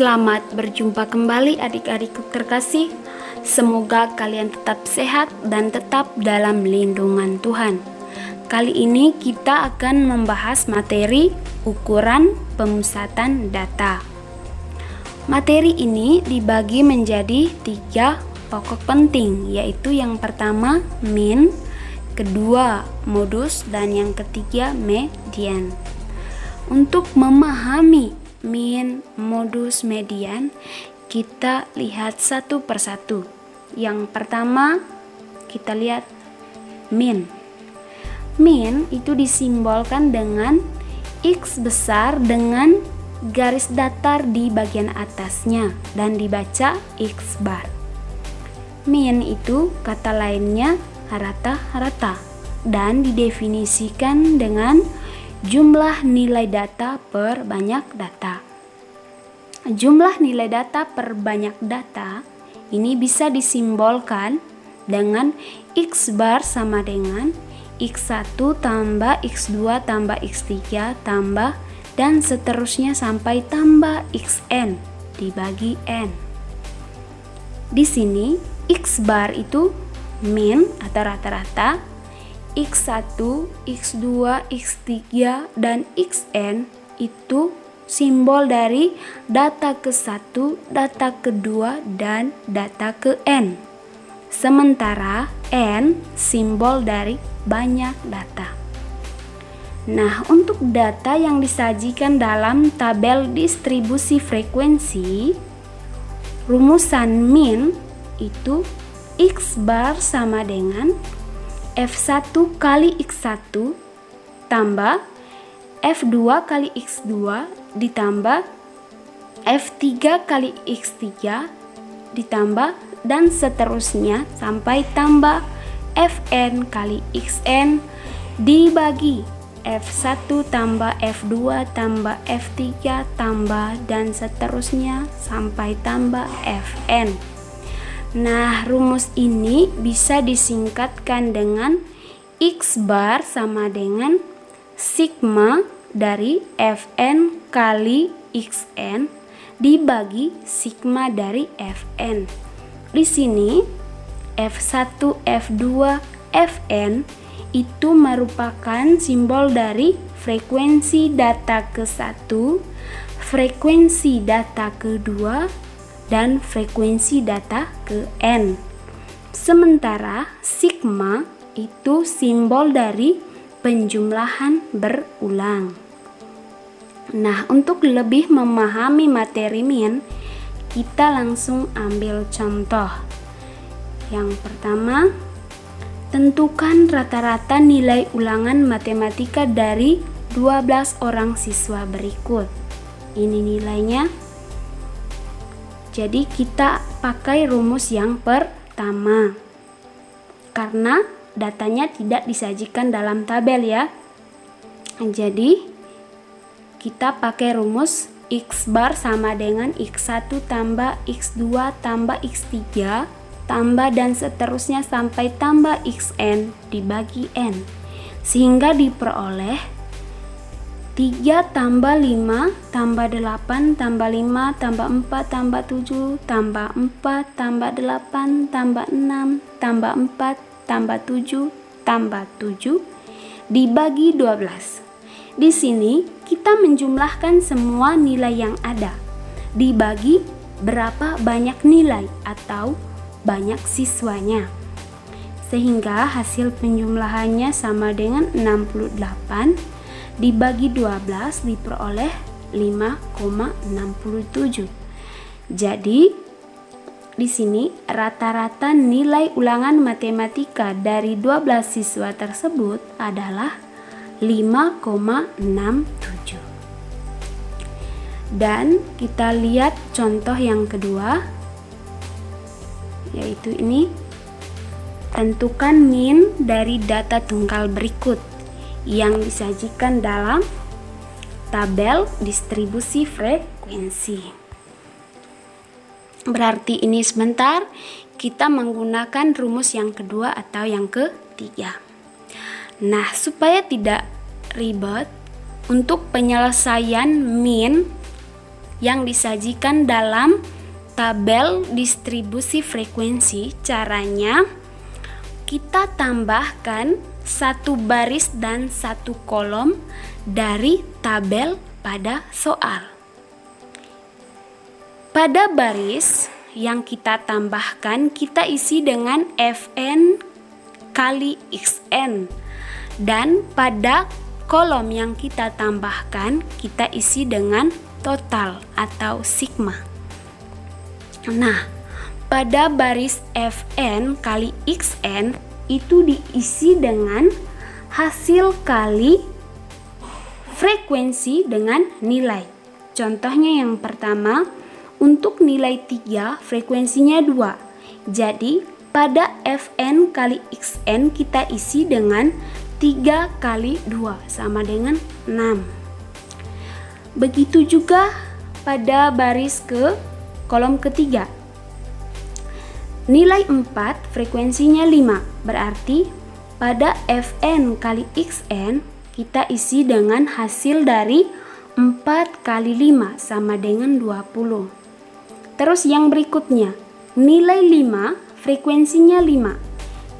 Selamat berjumpa kembali adik-adikku terkasih. Semoga kalian tetap sehat dan tetap dalam lindungan Tuhan. Kali ini kita akan membahas materi ukuran pemusatan data. Materi ini dibagi menjadi 3 pokok penting, yaitu yang pertama mean, kedua modus, dan yang ketiga median. Untuk memahami mean, modus, median, kita lihat satu persatu. Yang pertama kita lihat mean. Mean itu disimbolkan dengan X besar dengan garis datar di bagian atasnya dan dibaca X bar. Mean itu kata lainnya rata-rata dan didefinisikan dengan jumlah nilai data per banyak data. Jumlah nilai data per banyak data ini bisa disimbolkan dengan X bar sama dengan X1 tambah X2 tambah X3 tambah dan seterusnya sampai tambah Xn dibagi N. Di sini X bar itu mean atau rata-rata, X1, X2, X3, dan Xn itu simbol dari data ke-1, data ke-2, dan data ke-n. Sementara n simbol dari banyak data. Nah, untuk data yang disajikan dalam tabel distribusi frekuensi, rumusan mean itu X bar sama dengan F1 kali X1 tambah F2 kali X2 ditambah F3 kali X3 ditambah dan seterusnya sampai tambah Fn kali Xn dibagi F1 tambah F2 tambah F3 tambah dan seterusnya sampai tambah Fn. Nah, rumus ini bisa disingkatkan dengan X bar sama dengan sigma dari Fn kali Xn dibagi sigma dari Fn. Di sini F1, F2, Fn itu merupakan simbol dari frekuensi data ke-1, frekuensi data ke-2, dan frekuensi data ke N. Sementara sigma itu simbol dari penjumlahan berulang. Nah, untuk lebih memahami materi mean, kita langsung ambil contoh. Yang pertama, tentukan rata-rata nilai ulangan matematika dari 12 orang siswa berikut. Ini nilainya. Jadi kita pakai rumus yang pertama karena datanya tidak disajikan dalam tabel ya. Jadi kita pakai rumus X bar sama dengan X1 tambah X2 tambah X3 tambah dan seterusnya sampai tambah Xn dibagi N, sehingga diperoleh 3 tambah 5 tambah 8 tambah 5 tambah 4 tambah 7 tambah 4 tambah 8 tambah 6 tambah 4 tambah 7 tambah 7 dibagi 12. Di sini kita menjumlahkan semua nilai yang ada dibagi berapa banyak nilai atau banyak siswanya, sehingga hasil penjumlahannya sama dengan 68 dibagi 12 diperoleh 5,67. Jadi di sini rata-rata nilai ulangan matematika dari 12 siswa tersebut adalah 5,67. Dan kita lihat contoh yang kedua, yaitu ini. Tentukan mean dari data tunggal berikut yang disajikan dalam tabel distribusi frekuensi. Berarti ini sebentar kita menggunakan rumus yang kedua atau yang ketiga. Nah, supaya tidak ribet, untuk penyelesaian mean yang disajikan dalam tabel distribusi frekuensi. Caranya kita tambahkan satu baris dan satu kolom dari tabel pada soal. Pada baris yang kita tambahkan, kita isi dengan Fn kali Xn, dan pada kolom yang kita tambahkan, kita isi dengan total atau sigma. Nah, pada baris Fn kali Xn itu diisi dengan hasil kali frekuensi dengan nilai. Contohnya yang pertama, untuk nilai 3 frekuensinya 2. Jadi pada Fn kali Xn kita isi dengan 3 kali 2 sama dengan 6. Begitu juga pada baris ke kolom ketiga. Nilai 4 frekuensinya 5. Berarti pada Fn kali Xn kita isi dengan hasil dari 4 kali 5 sama dengan 20. Terus yang berikutnya, nilai 5 frekuensinya 5.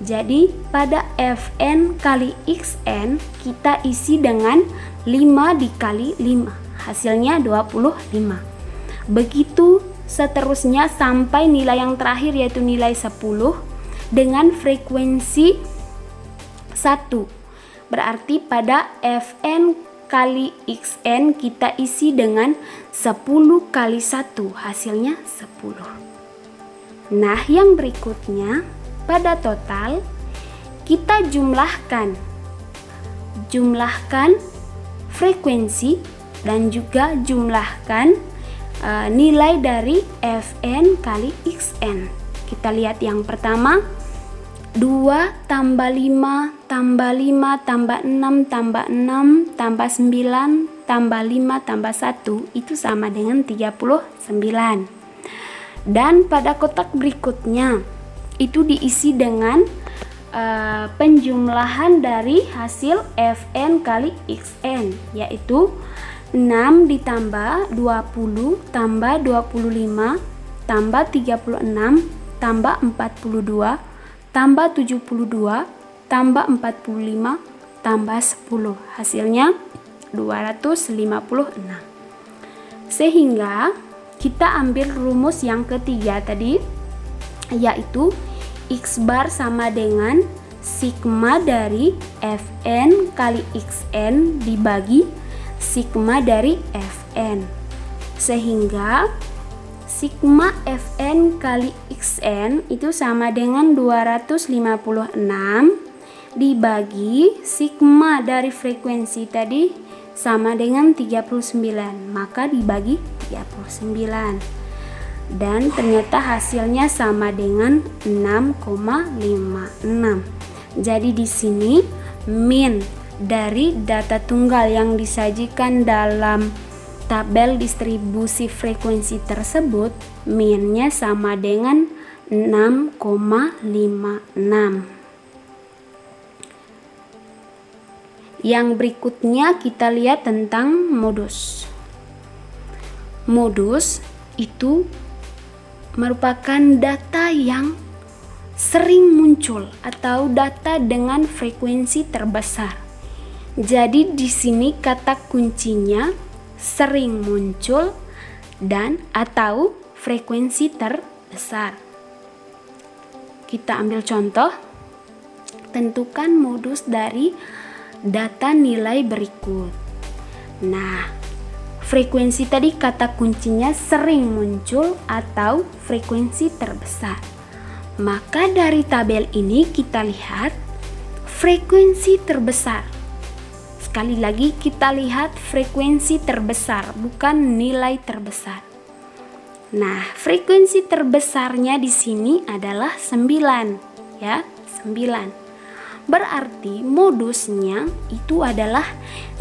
Jadi pada Fn kali Xn kita isi dengan 5 dikali 5. Hasilnya 25. Begitu seterusnya sampai nilai yang terakhir yaitu nilai 10 dengan frekuensi 1. Berarti pada Fn kali Xn kita isi dengan 10 kali 1, hasilnya 10. Nah, yang berikutnya pada total kita jumlahkan frekuensi dan juga jumlahkan nilai dari Fn kali Xn. Kita lihat yang pertama, 2 tambah 5 tambah 5 tambah 6 tambah 6 tambah 9 tambah 5 tambah 1 itu sama dengan 39. Dan pada kotak berikutnya itu diisi dengan penjumlahan dari hasil Fn kali Xn, yaitu 6 ditambah 20 tambah 25 tambah 36 tambah 42 tambah 72 tambah 45 tambah 10, hasilnya 256. Sehingga kita ambil rumus yang ketiga tadi, yaitu X bar sama dengan sigma dari Fn kali Xn dibagi sigma dari Fn. Sehingga sigma Fn kali Xn itu sama dengan 256 dibagi sigma dari frekuensi tadi sama dengan 39, maka dibagi 39. Dan ternyata hasilnya sama dengan 6,56. Jadi di sini min dari data tunggal yang disajikan dalam tabel distribusi frekuensi tersebut, minnya sama dengan 6,56. Yang berikutnya kita lihat tentang modus. Modus itu merupakan data yang sering muncul atau data dengan frekuensi terbesar. Jadi di sini kata kuncinya sering muncul dan atau frekuensi terbesar. Kita ambil contoh. Tentukan modus dari data nilai berikut. Nah, frekuensi tadi kata kuncinya sering muncul atau frekuensi terbesar. Maka dari tabel ini kita lihat frekuensi terbesar. Sekali lagi kita lihat frekuensi terbesar, bukan nilai terbesar. Nah, frekuensi terbesarnya di sini adalah 9, ya, 9. Berarti modusnya itu adalah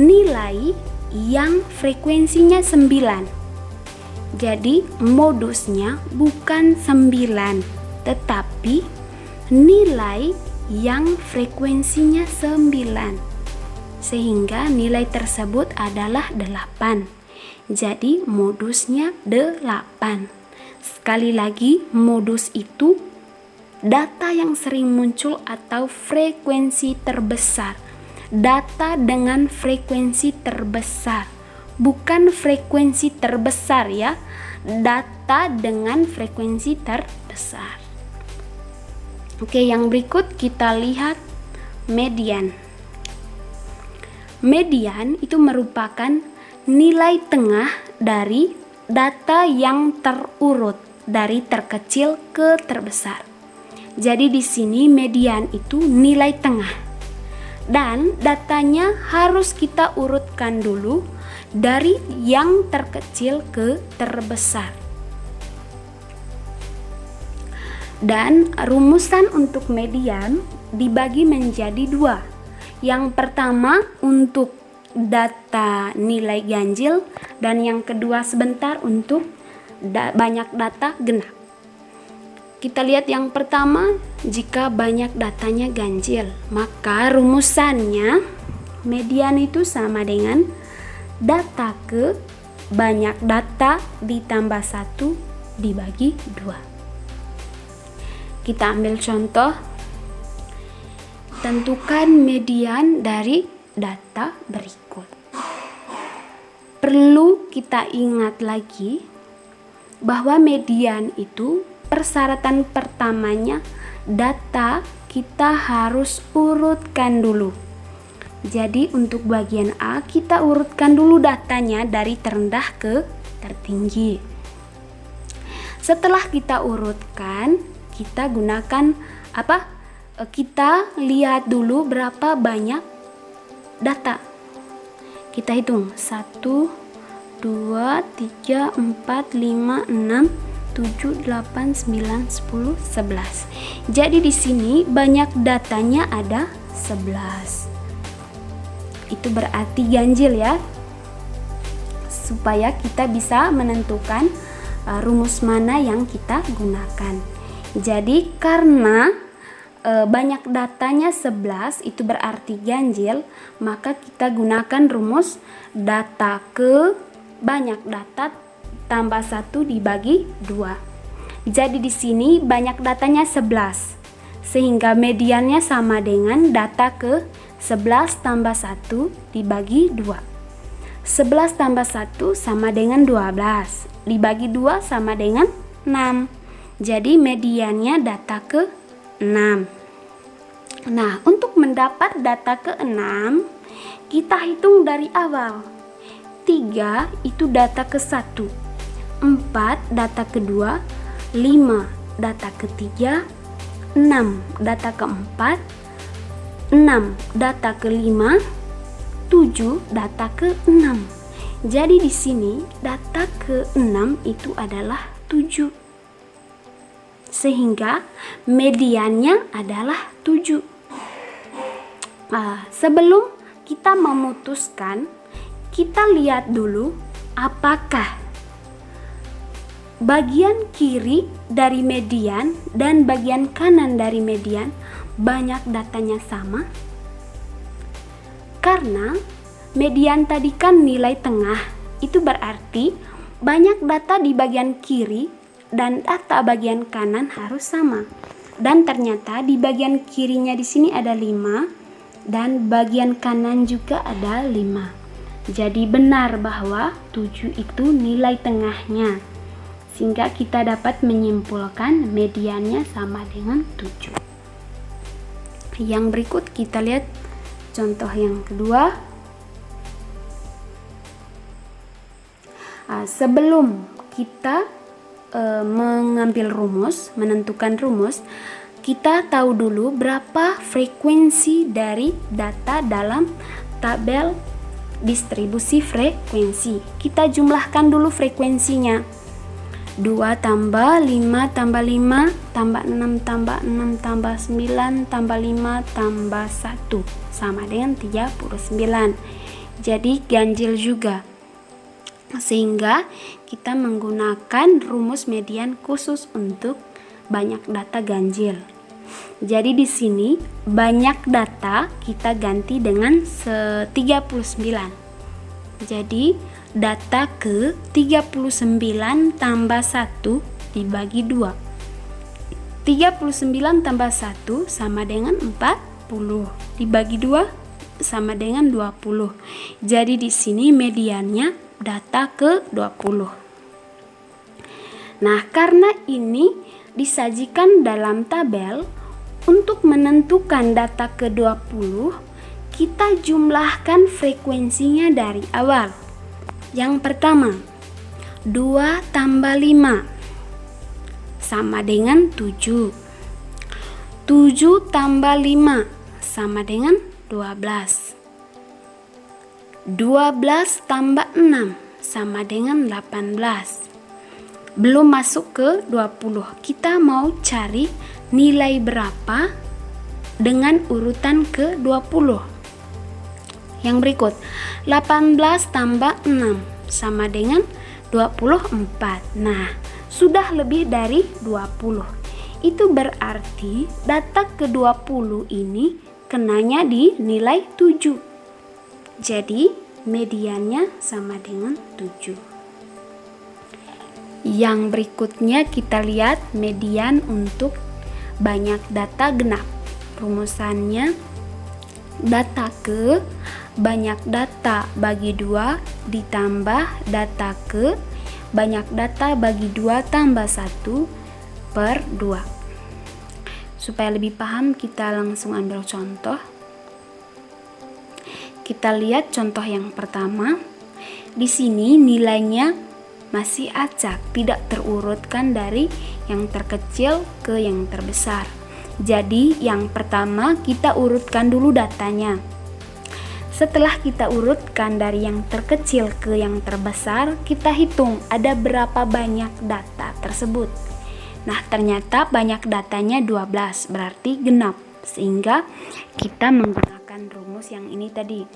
nilai yang frekuensinya 9. Jadi modusnya bukan 9, tetapi nilai yang frekuensinya 9. Sehingga nilai tersebut adalah 8. Jadi modusnya 8. Sekali lagi, modus itu data yang sering muncul atau frekuensi terbesar. Data dengan frekuensi terbesar, bukan frekuensi terbesar ya. Data dengan frekuensi terbesar. Oke, yang berikut kita lihat median. Median itu merupakan nilai tengah dari data yang terurut dari terkecil ke terbesar. Jadi di sini median itu nilai tengah. Dan datanya harus kita urutkan dulu dari yang terkecil ke terbesar. Dan rumusan untuk median dibagi menjadi 2. Yang pertama untuk data nilai ganjil, dan yang kedua sebentar untuk banyak data genap. Kita lihat yang pertama, jika banyak datanya ganjil, maka rumusannya median itu sama dengan data ke banyak data ditambah 1 dibagi 2. Kita ambil contoh. Tentukan median dari data berikut. Perlu kita ingat lagi bahwa median itu persyaratan pertamanya data kita harus urutkan dulu. Jadi untuk bagian A kita urutkan dulu datanya dari terendah ke tertinggi. Setelah kita urutkan, kita gunakan kita lihat dulu berapa banyak data. Kita hitung 1, 2, 3, 4, 5, 6, 7, 8, 9, 10, 11. Jadi di sini banyak datanya ada 11. Itu berarti ganjil ya. Supaya kita bisa menentukan rumus mana yang kita gunakan. Jadi karena banyak datanya 11 itu berarti ganjil, maka kita gunakan rumus data ke banyak data tambah 1 dibagi 2. Jadi di sini banyak datanya 11, sehingga mediannya sama dengan data ke 11 tambah 1 dibagi 2. 11 tambah 1 sama dengan 12, dibagi 2 sama dengan 6. Jadi mediannya data ke 6. Nah, untuk mendapat data ke 6, kita hitung dari awal. 3 itu data ke 1, 4 data kedua, 5 data ketiga, 6 data keempat, 6 data kelima, 7 data ke 6. Jadi di sini data ke 6 itu adalah 7. Sehingga mediannya adalah 7. Sebelum kita memutuskan, kita lihat dulu apakah bagian kiri dari median dan bagian kanan dari median banyak datanya sama. Karena median tadi kan nilai tengah, itu berarti banyak data di bagian kiri dan data bagian kanan harus sama. Dan ternyata di bagian kirinya di sini ada 5 dan bagian kanan juga ada 5. Jadi benar bahwa 7 itu nilai tengahnya. Sehingga kita dapat menyimpulkan mediannya sama dengan 7. Yang berikut kita lihat contoh yang kedua. Sebelum kita mengambil rumus, menentukan rumus, kita tahu dulu berapa frekuensi dari data dalam tabel distribusi frekuensi. Kita jumlahkan dulu frekuensinya. 2 tambah 5 tambah 5 tambah 6 tambah 6 tambah 9 tambah 5 tambah 1 sama dengan 39. Jadi ganjil juga. Sehingga kita menggunakan rumus median khusus untuk banyak data ganjil. Jadi di sini banyak data kita ganti dengan 39. Jadi data ke 39 tambah 1 dibagi 2. 39 tambah 1 sama dengan 40. Dibagi 2 sama dengan 20. Jadi di sini mediannya data ke 20. Nah, karena ini disajikan dalam tabel, untuk menentukan data ke 20, kita jumlahkan frekuensinya dari awal. Yang pertama, 2 tambah 5 sama dengan 7. 7 tambah 5 sama dengan 12. 12 tambah 6 sama dengan 18. Belum masuk ke 20. Kita mau cari nilai berapa dengan urutan ke 20. Yang berikut, 18 tambah 6 sama dengan 24. Nah, sudah lebih dari 20. Itu berarti data ke 20 ini kenanya di nilai 7. Jadi, mediannya sama dengan 7. Yang berikutnya kita lihat median untuk banyak data genap. Rumusannya, data ke banyak data bagi 2 ditambah data ke banyak data bagi 2 tambah 1 per 2. Supaya lebih paham, kita langsung ambil contoh. Kita lihat contoh yang pertama. Di sini nilainya masih acak, tidak terurutkan dari yang terkecil ke yang terbesar. Jadi yang pertama kita urutkan dulu datanya. Setelah kita urutkan dari yang terkecil ke yang terbesar, kita hitung ada berapa banyak data tersebut. Nah, ternyata banyak datanya 12, berarti genap. Sehingga kita menggunakan rumus yang ini tadi.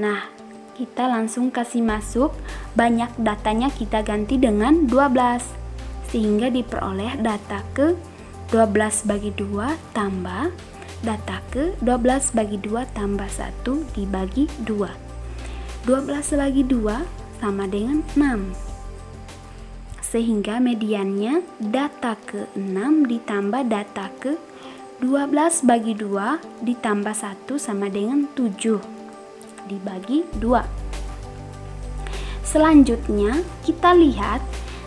Nah, kita langsung kasih masuk banyak datanya, kita ganti dengan 12 sehingga diperoleh data ke 12 bagi 2 tambah data ke 12 bagi 2 tambah 1 dibagi 2. 12 bagi 2 sama dengan 6. Sehingga mediannya data ke 6 ditambah data ke 12 bagi 2 ditambah 1 sama dengan 7 dibagi 2. Selanjutnya kita lihat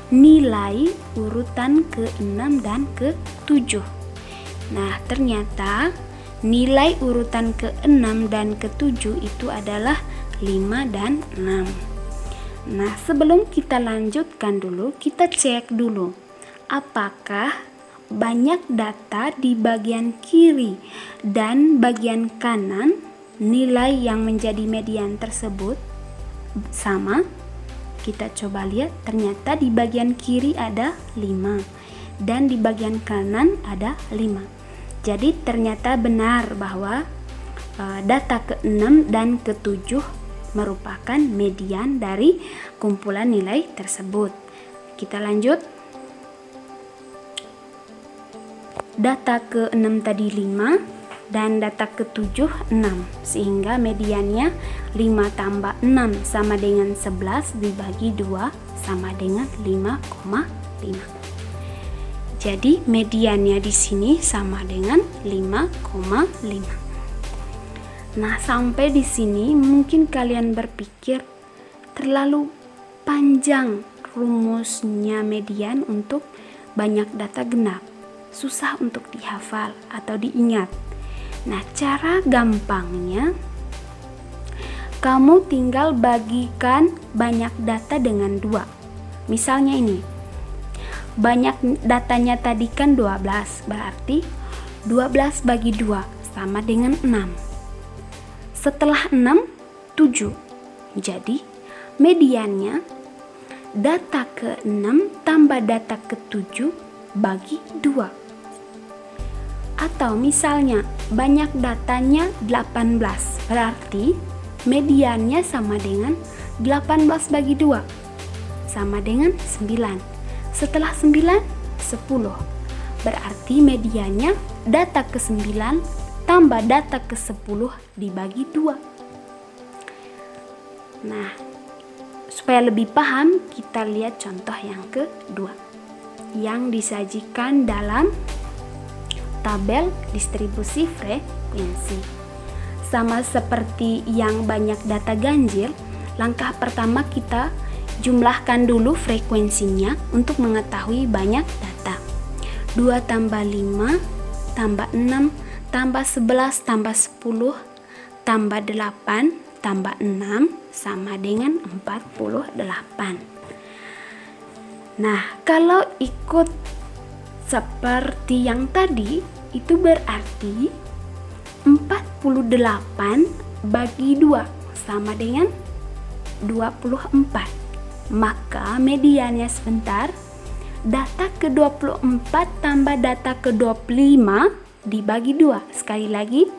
nilai urutan ke-6 dan ke-7. Nah, ternyata nilai urutan ke-6 dan ke-7 itu adalah 5 dan 6. Nah, sebelum kita lanjutkan dulu, kita cek dulu apakah banyak data di bagian kiri dan bagian kanan nilai yang menjadi median tersebut sama. Kita coba lihat, ternyata di bagian kiri ada 5 dan di bagian kanan ada 5. Jadi ternyata benar bahwa data ke-6 dan ke-7 merupakan median dari kumpulan nilai tersebut. Kita lanjut. Data ke-6 tadi 5 dan data ke-7 6, sehingga mediannya 5 tambah 6 sama dengan 11 dibagi 2 sama dengan 5,5. Jadi mediannya di sini sama dengan 5,5. Nah, sampai di sini mungkin kalian berpikir terlalu panjang rumusnya median untuk banyak data genap, susah untuk dihafal atau diingat. Nah, cara gampangnya kamu tinggal bagikan banyak data dengan 2. Misalnya ini, banyak datanya tadi kan 12, berarti 12 bagi 2 sama dengan 6. Setelah 6, 7. Jadi mediannya data ke-6 tambah data ke-7 bagi 2. Atau misalnya banyak datanya 18, berarti mediannya sama dengan 18 bagi 2 sama dengan 9. Setelah 9, 10. Berarti mediannya data ke-9 tambah data ke-10 dibagi 2. Nah, supaya lebih paham, kita lihat contoh yang kedua yang disajikan dalam tabel distribusi frekuensi. Sama seperti yang banyak data ganjil, langkah pertama kita jumlahkan dulu frekuensinya untuk mengetahui banyak data. 2 tambah 5 tambah 6 tambah 11 tambah 10 tambah 8 tambah 6 sama dengan 48. Nah, kalau ikut seperti yang tadi, itu berarti 48 bagi 2 sama dengan 24. Maka mediannya sebentar, data ke-24 tambah data ke-25 dibagi 2. Sekali lagi,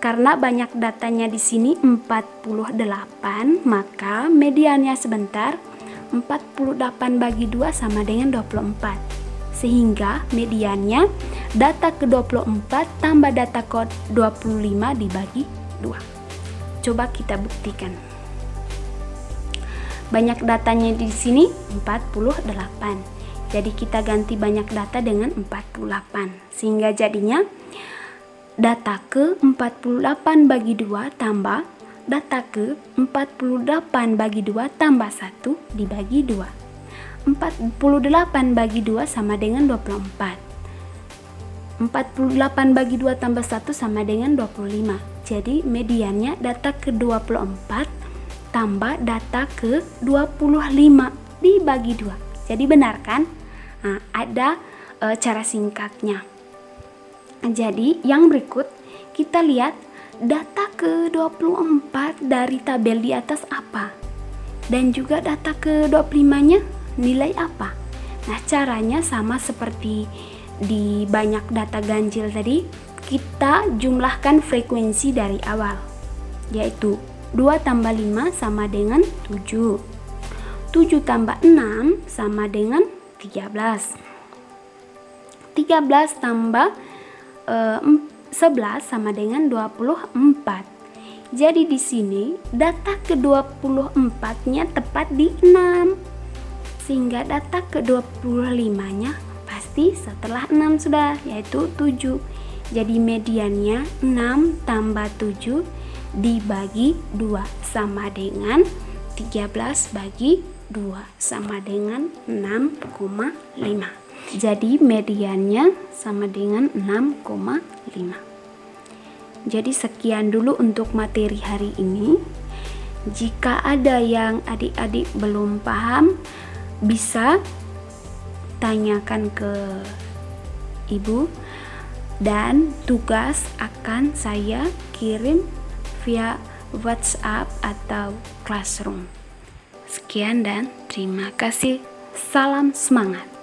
karena banyak datanya di sini 48, maka mediannya sebentar 48 bagi 2 sama dengan 24. Sehingga mediannya data ke-24 tambah data ke-25 dibagi 2. Coba kita buktikan. Banyak datanya di sini 48. Jadi kita ganti banyak data dengan 48. Sehingga jadinya data ke-48 bagi 2 tambah data ke-48 bagi 2 tambah 1 dibagi 2. 48 bagi 2 sama dengan 24. 48 bagi 2 tambah 1 sama dengan 25. Jadi mediannya data ke-24 tambah data ke-25 dibagi 2. Jadi benar kan? Nah, ada cara singkatnya. Jadi yang berikut kita lihat data ke-24 dari tabel di atas apa, dan juga data ke-25-nya nilai apa. Nah, caranya sama seperti di banyak data ganjil tadi, kita jumlahkan frekuensi dari awal, yaitu 2 tambah 5 sama dengan 7. 7 tambah 6 sama dengan 13. 13 tambah 11 sama dengan 24. Jadi di sini data ke-24-nya tepat di 6. Sehingga data ke-25-nya pasti setelah 6 sudah, yaitu 7. Jadi mediannya 6 tambah 7 dibagi 2 sama dengan 13 bagi 2 sama dengan 6,5. Jadi mediannya sama dengan 6,5. Jadi sekian dulu untuk materi hari ini. Jika ada yang adik-adik belum paham, bisa tanyakan ke ibu, dan tugas akan saya kirim via WhatsApp atau Classroom. Sekian dan terima kasih. Salam semangat.